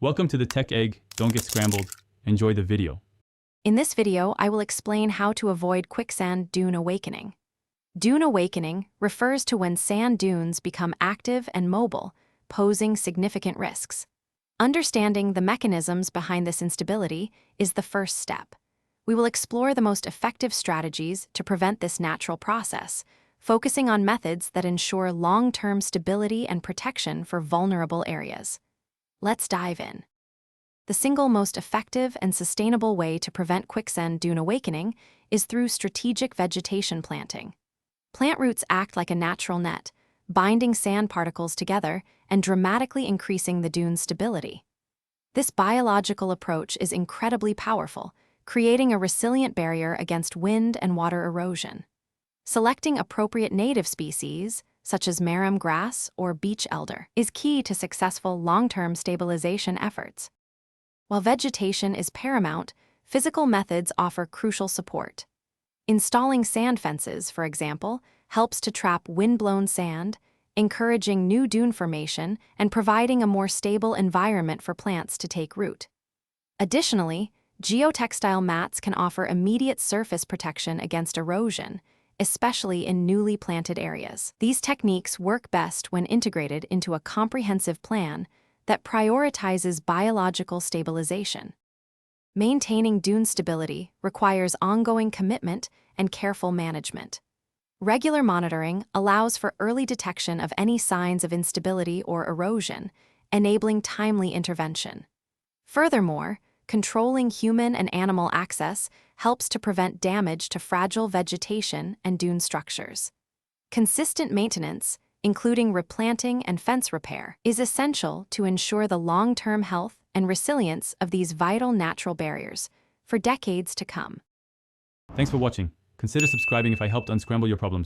Welcome to the Tech Egg. Don't get scrambled. Enjoy the video. In this video, I will explain how to avoid quicksand dune awakening. Dune awakening refers to when sand dunes become active and mobile, posing significant risks. Understanding the mechanisms behind this instability is the first step. We will explore the most effective strategies to prevent this natural process, focusing on methods that ensure long-term stability and protection for vulnerable areas. Let's dive in. The single most effective and sustainable way to prevent quicksand dune awakening is through strategic vegetation planting. Plant roots act like a natural net, binding sand particles together and dramatically increasing the dune's stability. This biological approach is incredibly powerful, creating a resilient barrier against wind and water erosion. Selecting appropriate native species, such as marram grass or beach elder, is key to successful long-term stabilization efforts. While vegetation is paramount, physical methods offer crucial support. Installing sand fences, for example, helps to trap wind-blown sand, encouraging new dune formation and providing a more stable environment for plants to take root. Additionally, geotextile mats can offer immediate surface protection against erosion, especially in newly planted areas. These techniques work best when integrated into a comprehensive plan that prioritizes biological stabilization. Maintaining dune stability requires ongoing commitment and careful management. Regular monitoring allows for early detection of any signs of instability or erosion, enabling timely intervention. Furthermore, controlling human and animal access helps to prevent damage to fragile vegetation and dune structures. Consistent maintenance, including replanting and fence repair, is essential to ensure the long-term health and resilience of these vital natural barriers for decades to come. Thanks for watching. Consider subscribing if I helped unscramble your problems.